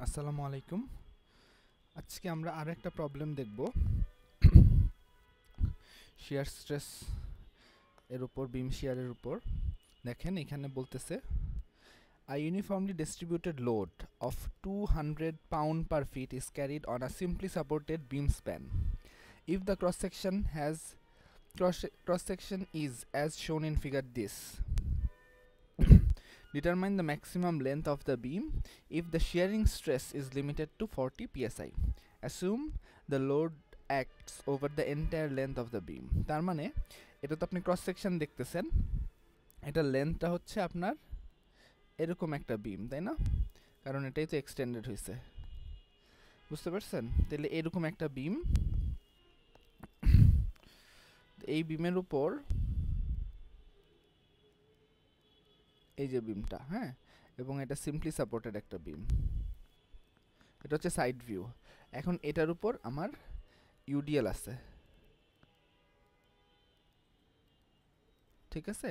আসসালামু আলাইকুম। আজকে আমরা আরো একটা প্রবলেম দেখব শিয়ার স্ট্রেস এর উপর, বিম শিয়ারের উপর। দেখেন এখানে বলতেছে a uniformly distributed load of 200 pound per feet is carried on a simply supported beam span. If the cross section is as shown in figure this, determine the maximum length of the beam if the shearing stress is limited to 40 psi. Assume the load acts over the entire length of the beam. তার মানে এটা তো আপনি cross section দেখতেছেন, এটা লেন্থটা হচ্ছে আপনার এরকম একটা বিম, তাই না? কারণ এটাই তো এক্সটেন্ডেড হয়েছে, বুঝতে পারছেন? তাহলে এরকম একটা বিম, এই বিমের উপর এই যে বিমটা, হ্যাঁ, এবং এটা সিম্পলি সাপোর্টেড একটা বিম, এটা হচ্ছে সাইড ভিউ। এখন এটার উপর আমার ইউডিএল আছে, ঠিক আছে?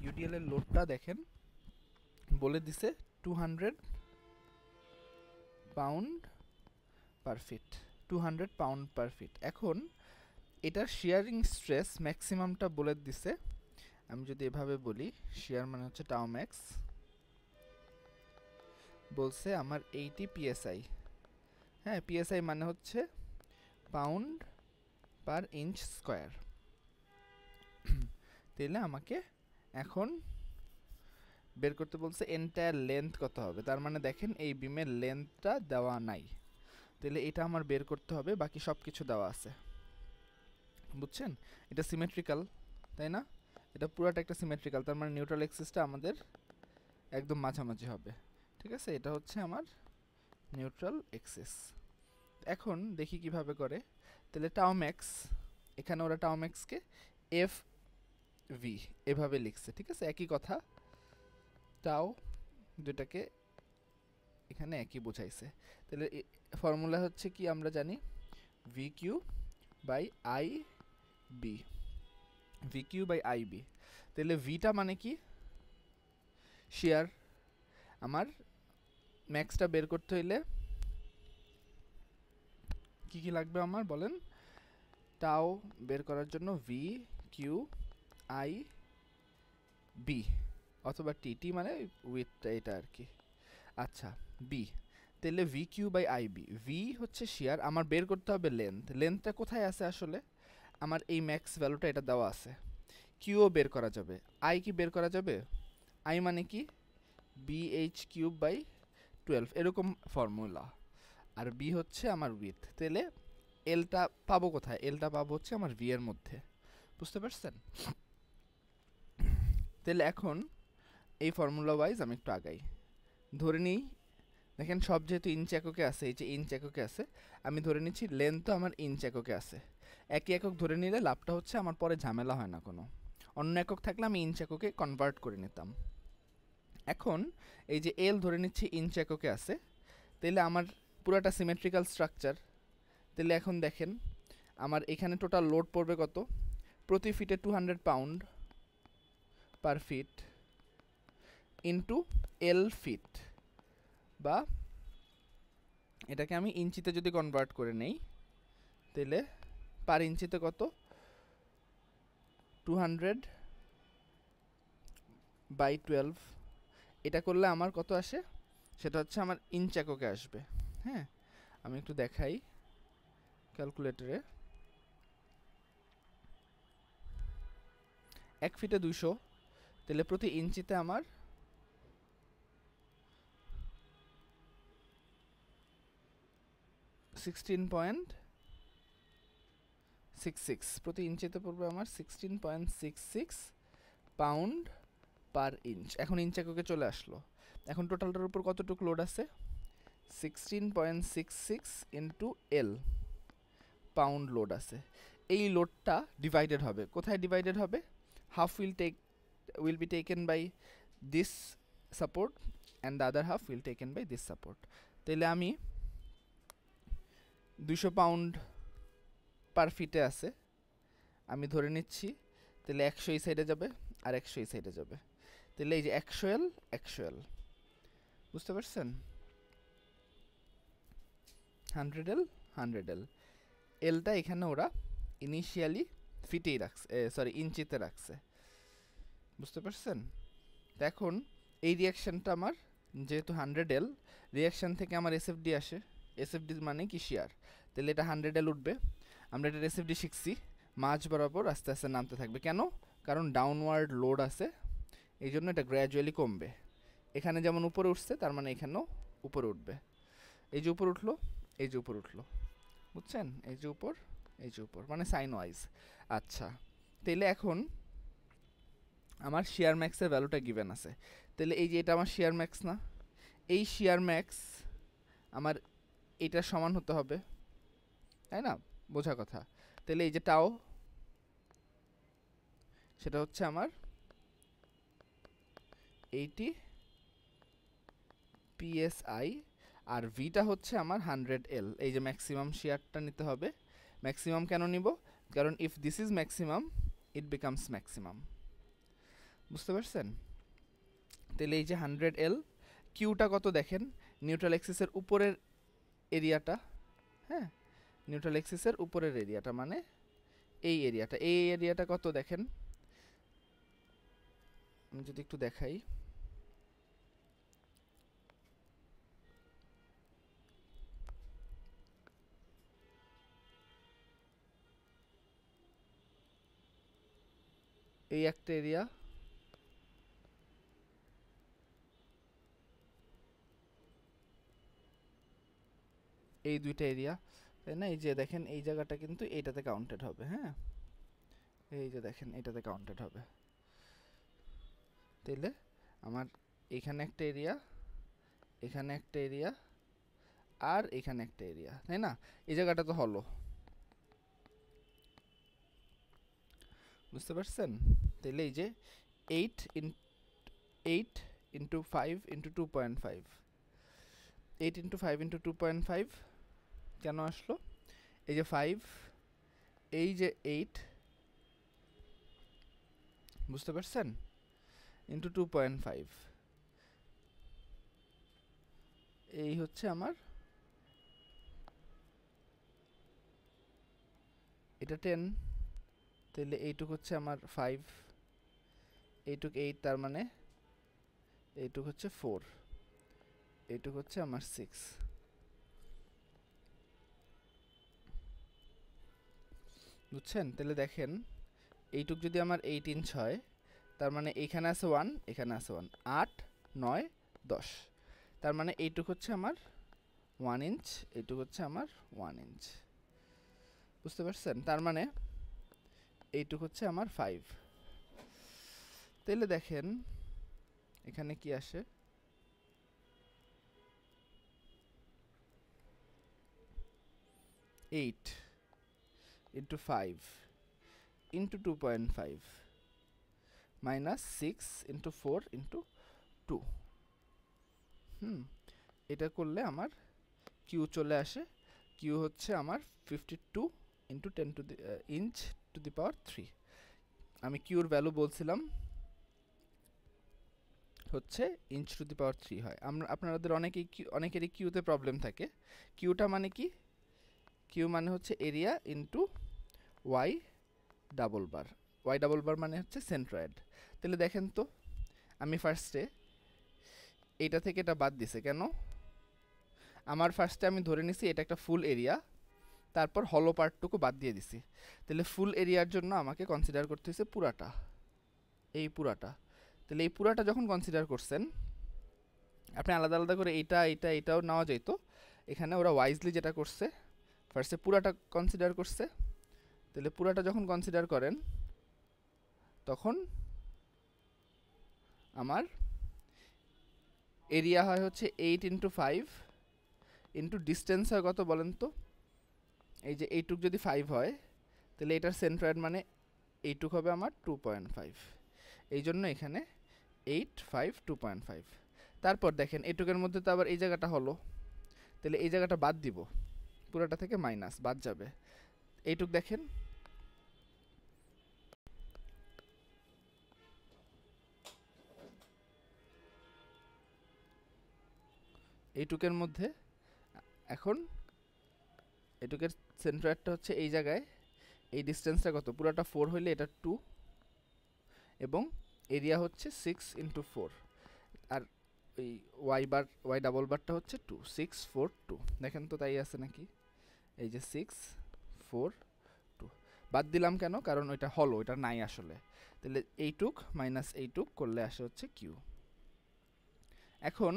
ইউডিএল এর লোডটা দেখেন বলে দিছে 200 পাউন্ড পার ফিট, 200 পাউন্ড পার ফিট। এখন এটার শিয়ারিং স্ট্রেস ম্যাক্সিমামটা বলে দিছে, আমি যদি এভাবে বলি, শিয়ার মানে হচ্ছে টাউ ম্যাক্স, বলছে আমার 80 পিএসআই। হ্যাঁ, পিএসআই মানে হচ্ছে পাউন্ড পার ইঞ্চ স্কোয়ার। তাহলে আমাকে এখন বের করতে বলছে এন্টায়ার লেন্থ কত হবে। তার মানে দেখেন এই বিমের লেন্থটা দেওয়া নাই, তাহলে এটা আমার বের করতে হবে, বাকি সব কিছু দেওয়া আছে, বুঝছেন? এটা সিমেট্রিক্যাল, তাই না? এটা পুরাটা একটা সিমেট্রিক্যাল, তার মানে নিউট্রাল এক্সিসটা আমাদের একদম মাঝামাঝি হবে, ঠিক আছে? এটা হচ্ছে আমার নিউট্রাল এক্সিস। এখন দেখি কিভাবে করে। তাহলে টাও ম্যাক্স, এখানে ওরা টাও ম্যাক্সকে এফ ভি এভাবে লিখছে, ঠিক আছে? একই কথা, টাও দুটাকে এখানে একই বোঝাইছে। তাহলে ফর্মুলা হচ্ছে কি আমরা জানি, V Q by I B, V Q by I B. তাহলে ভিটা মানে কি? শিয়ার। আমার ম্যাক্সটা বের করতে হইলে কি কি লাগবে আমার বলেন? টাও বের করার জন্য ভি কিউ আই বি অথবা টি, টি মানে উইথটা, এটা আর কি। আচ্ছা, বি, তাহলে V Q by I B. V হচ্ছে শিয়ার, আমার বের করতে হবে লেন্থ। লেন্থটা কোথায় আছে আসলে? আমার এই ম্যাক্স ভ্যালুটা এটা দেওয়া আছে। কিউও বের করা যাবে, আই কি বের করা যাবে? আই মানে কি? বি এইচ কিউব বাই 12, এরকম ফর্মুলা। আর বি হচ্ছে আমার উইথ। তাহলে এলটা পাবো কোথায়? এলটা পাবো হচ্ছে আমার ভি এর মধ্যে, বুঝতে পারছেন? তাহলে এখন এই ফর্মুলা ওয়াইজ আমি একটু আগাই। ধরে নিই, দেখেন সব যেহেতু ইঞ্চ এককে আছে, এই যে ইঞ্চ এককে আছে, আমি ধরে নিচ্ছি লেন্থ তো আমার ইঞ্চ এককে আছে। একই একক ধরে নিলে লাভটা হচ্ছে আমার পরে ঝামেলা হয় না কোনো। অন্য একক থাকলে আমি ইঞ্চ এককে কনভার্ট করে নিতাম। এখন এই যে এল ধরে নিচ্ছি ইঞ্চ এককে আছে, তাহলে আমার পুরাটা সিমেট্রিক্যাল স্ট্রাকচার। তাহলে এখন দেখেন আমার এখানে টোটাল লোড পড়বে কত? প্রতি ফিটে 200 পাউন্ড পার ফিট ইন্টু এল ফিট, বা এটাকে আমি ইঞ্চিতে যদি কনভার্ট করে নেই, তাহলে পার ইঞ্চিতে কত? 200 বাই 12। এটা করলে আমার কত আসে? সেটা হচ্ছে আমার ইঞ্চ এককে আসবে। হ্যাঁ, আমি একটু দেখাই ক্যালকুলেটরে। 1 ফিটে 200, তাহলে প্রতি ইঞ্চিতে আমার 16.66, প্রতি ইঞ্চিতে পড়বে আমার 16.66 পাউন্ড পার ইঞ্চ। এখন ইঞ্চ এককে চলে আসলো। এখন টোটালটার উপর কতটুকু লোড আছে? 16.66 ইন্টু এল পাউন্ড লোড আছে। এই লোডটা ডিভাইডেড হবে, কোথায় ডিভাইডেড হবে? Half will be taken by this support and the other half will taken by this support. তাহলে আমি 200 পাউন্ড পার ফিটে আছে, আমি ধরে নিচ্ছি, তাহলে 100 এই সাইডে যাবে আর 100 এই সাইডে যাবে। তাহলে এই যে 100 এল, 100 এল, বুঝতে পারছেন? 100L 100L, এলটা এখানে ওরা ইনিশিয়ালি ফিটেই রাখছে, সরি ইঞ্চিতে রাখছে, বুঝতে পারছেন? তো এখন এই রিয়াকশানটা আমার যেহেতু 100L, রিয়াকশান থেকে আমার এসএফডি আসে, এসএফডি মানে কি শেয়ার, তাহলে এটা 100L উঠবে। আমরা এটা এসএফডি শিখছি, মাঝ বরাবর আস্তে আস্তে নামতে থাকবে। কেন? কারণ ডাউনওয়ার্ড লোড আছে, এই জন্য এটা গ্র্যাজুয়ালি কমবে। এখানে যেমন উপরে উঠছে, তার মানে এখানেও উপরে উঠবে। এই যে উপর উঠলো, এই যে উপর উঠলো, বুঝছেন? এই যে উপর, এই যে উপর, মানে সাইন ওয়াইজ। আচ্ছা, তাহলে এখন আমার শেয়ার ম্যাক্সের ভ্যালুটা গিভেন আছে, তাহলে এই যে এটা আমার শেয়ার ম্যাক্স না, এই শেয়ার ম্যাক্স আমার এটার সমান হতে হবে, তাই না? বোঝা কথা। তাহলে এই যে টাও, সেটা হচ্ছে আমার 80 psi, আর ভিটা হচ্ছে আমার 100L। এই যে ম্যাক্সিমাম শেয়ারটা নিতে হবে। ম্যাক্সিমাম কেন নিব? কারণ if this is maximum, it becomes maximum, বুঝতে পারছেন? তাহলে এই যে 100L, কিউটা কত দেখেন, নিউট্রাল এক্সিসের উপরের এরিয়াটা, হ্যাঁ, নিউট্রাল এক্সিসের উপরের এরিয়াটা মানে এই এরিয়াটা, এই এরিয়াটা কত দেখেন, আমি যদি একটু দেখাই, এই একটা এরিয়া, এই দুইটা এরিয়া, তাই না? এই যে দেখেন এই জায়গাটা কিন্তু এইটাতে কাউন্টেড হবে, হ্যাঁ, এই যে দেখেন এটাতে কাউন্টেড হবে। তাইলে আমার এখানে একটা এরিয়া, এখানে একটা এরিয়া, আর এখানে একটা এরিয়া, তাই না? এই জায়গাটা তো হলো, বুঝতে পারছেন? তাইলে এই যে 8 ইন্টু 5 ইন্টু 2.5, 8 ইন্টু 5 ইন্টু 2.5 কেন আসলো? এই যে 5, এই যে 8, বুঝতে পারছেন? ইন্টু 2.5, এই হচ্ছে আমার, এটা 10, তাহলে এইটুক হচ্ছে আমার 5, এইটুক 8, তার মানে এইটুক হচ্ছে 4, এইটুক হচ্ছে আমার 6, বুঝছেন? তাহলে দেখেন এইটুক যদি আমার 8 ইঞ্চ হয়, তার মানে এইখানে আছে 1, এখানে আছে 1, 8, 9, 10, তার মানে এইটুক হচ্ছে আমার 1 ইঞ্চ, এইটুক হচ্ছে আমার 1 ইঞ্চ, বুঝতে পারছেন? তার মানে এইটুক হচ্ছে আমার 5। তাহলে দেখেন এখানে কি আসে, 8 into 5 into 2.5 minus 6 into 4 into 2, এটা করলে আমার কিউ চলে আসে, কিউ হচ্ছে আমার 52 ইন্টু 10 টু দি ইঞ্চ টু দি পাওয়ার 3। আমি কিউর ভ্যালু বলছিলাম হচ্ছে ইঞ্চ টু দি পাওয়ার 3 হয়। আপনাদের অনেকেরই কিউতে প্রবলেম থাকে। কিউটা মানে কি? কিউ মানে হচ্ছে area into Y double bar, Y double bar মানে হচ্ছে সেন্ট্রয়েড। তাহলে দেখেন তো, আমি ফার্স্টে এইটা থেকে এটা বাদ দিছে কেন? আমার ফার্স্টে আমি ধরে নিছি এটা একটা ফুল এরিয়া, তারপর হলো পার্টটুকু বাদ দিয়ে দিছি। তাহলে ফুল এরিয়ার জন্য আমাকে কনসিডার করতে হয়েছে পুরাটা, এই পুরাটা। তাহলে এই পুরাটা যখন কনসিডার করছেন, আপনি আলাদা আলাদা করে এটাও নেওয়া যেত। এখানে ওরা ওয়াইজলি যেটা করছে, ফার্স্টে পুরাটা কনসিডার করছে। তাহলে পুরাটা যখন কনসিডার করেন, তখন আমার এরিয়া হয় হচ্ছে 8 ইন্টু 5 ইন্টু ডিস্টেন্স হয় কত বলেন তো? এই যে এইটুক যদি 5 হয়, তাহলে এটার সেন্ট্রয়েড মানে এইটুক হবে আমার 2.5, এই জন্য এখানে 8, 5, 2.5। তারপর দেখেন এইটুকের মধ্যে তো আবার এই জায়গাটা হলো, তাহলে এই জায়গাটা বাদ দিব, পুরোটা থেকে মাইনাস বাদ যাবে। এইটুক দেখেন, এইটুকের মধ্যে এখন এটুকের সেন্টারটা হচ্ছে এই জায়গায়, এই ডিস্টেন্সটা কত, পুরাটা 4 হইলে এটা 2 এবং এরিয়া হচ্ছে 6 ইন্টু 4, আর ওই ওয়াই ডাবল বারটা হচ্ছে 2, 6 4 2। দেখেন তো তাই আছে নাকি, এই যে 6 4 2 বাদ দিলাম কেন, কারণ ওইটা হলো, ওইটা নাই আসলে। তাহলে এইটুক মাইনাস এইটুক করলে আসে হচ্ছে কিউ। এখন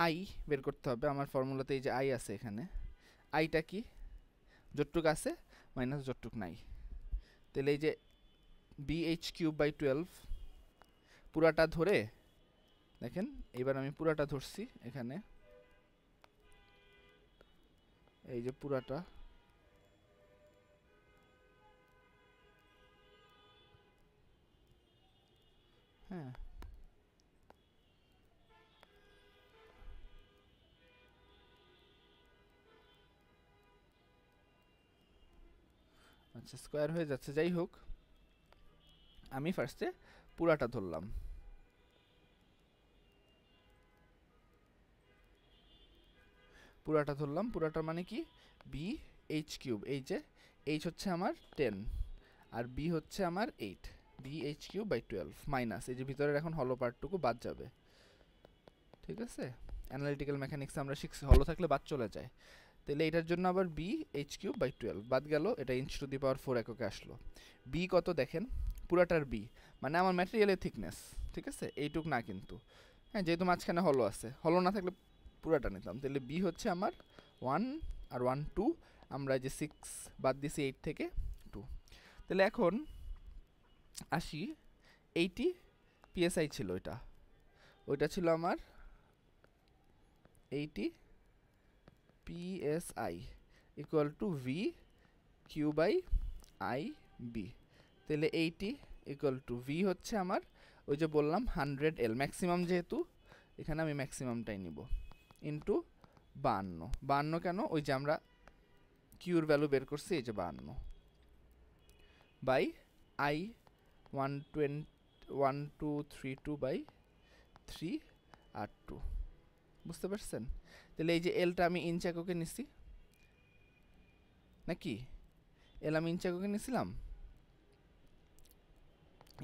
আই বের করতে হবে, আমার ফর্মুলাতে এই যে আই আছে এখানে, আইটা কি, যতটুক আছে মাইনাস যতটুক নাই। তাহলে এই যে bh³/12 পুরাটা ধরে, দেখেন এবার আমি পুরাটা ধরছি এখানে, এই যে পুরাটা, হ্যাঁ আচ্ছা স্কোয়ার হয়ে যাচ্ছে, যাই হোক আমি ফার্স্টে পুরাটা ধরলাম। পুরাটা মানে কি, bh³, এই যে h হচ্ছে আমার 10 আর b হচ্ছে আমার 8, bh³/12 মাইনাস এই যে ভিতরের এখন হলো পার্টটুকু বাদ যাবে, ঠিক আছে। অ্যানালিটিক্যাল মেকানিক্স আমরা শিখছি হলো থাকলে বাদ চলে যায়। তাহলে এটার জন্য আবার bh³/12 বাদ গেল, এটা ইঞ্চ টু দি পাওয়ার 4 এককে আসলো। b কত দেখেন, পুরাটার b মানে আমার ম্যাটেরিয়ালের থিকনেস, ঠিক আছে, এইটুক না কিন্তু, হ্যাঁ যেহেতু মাঝখানে হলো আছে, হলো না থাকলে পুরাটা নিতাম। তাহলে b হচ্ছে আমার 1 আর 1 2, আমরা যে 6 বাদ দিছি 8 থেকে 2। তাহলে এখন আসি, 80 psi ছিল ওইটা ছিল আমার 80 psi ইকুয়াল টু v/IB। তাহলে 80 ইকুয়াল টু v হচ্ছে আমার ওই যে বললাম 100L ম্যাক্সিমাম, যেহেতু এখানে আমি ম্যাক্সিমামটাই নিব, ইন্টু 52 কেন, ওই যে আমরা কিউর ভ্যালু বের করছি, এই যে 52 বাই I 1232/3 আর 2, বুঝতে পারছেন। তাহলে এই যে এলটা আমি ইঞ্চ এককে নিছি নাকি, এল আমি ইঞ্চ এককে নিছিলাম,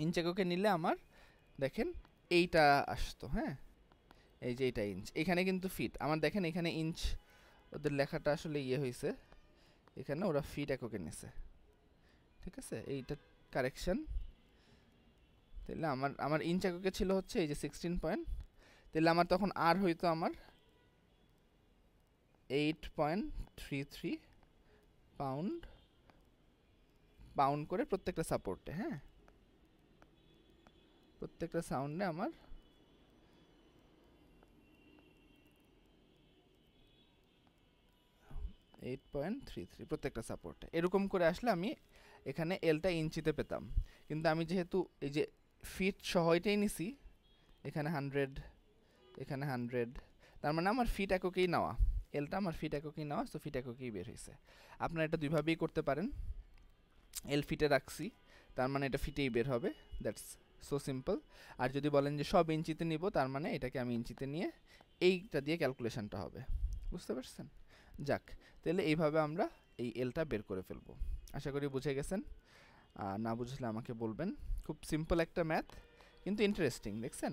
ইঞ্চ এককে নিলে আমার দেখেন এইটা আসতো, হ্যাঁ এই যে এইটা ইঞ্চ, এখানে কিন্তু ফিট, আমার দেখেন এখানে ইঞ্চ, ওদের লেখাটা আসলে ইয়ে হয়েছে, এখানে ওরা ফিট এককে নিছে, ঠিক আছে, এইটা কারেকশন। তাহলে আমার ইঞ্চ এককে ছিল হচ্ছে এই যে 16 পয়েন্ট, তাহলে আমার তখন আর হইতো আমার 8.33 পাউন্ড করে প্রত্যেকটা সাপোর্টে, হ্যাঁ প্রত্যেকটা সাউন্ডে আমার 8.33 প্রত্যেকটা সাপোর্টে, এরকম করে আসলে আমি এখানে এলটা ইঞ্চিতে পেতাম। কিন্তু আমি যেহেতু এই যে ফিট সহ এটাই নিছি, এখানে 100 এখানে 100, তার মানে আমার ফিট এককেই নেওয়া, এলটা আমার ফিট এককেই নেওয়া, সো ফিট এককেই বের হয়েছে। আপনারা এটা দুইভাবেই করতে পারেন, এল ফিটে রাখছি তার মানে এটা ফিটেই বের হবে, দ্যাটস সো সিম্পল। আর যদি বলেন যে সব ইঞ্চিতে নিব, তার মানে এটাকে আমি ইঞ্চিতে নিয়ে এইটা দিয়ে ক্যালকুলেশনটা হবে, বুঝতে পারছেন। যাক, তাহলে এইভাবে আমরা এই এলটা বের করে ফেলবো। আশা করি বুঝে গেছেন, না বুঝলে আমাকে বলবেন। খুব সিম্পল একটা ম্যাথ, কিন্তু ইন্টারেস্টিং, দেখছেন।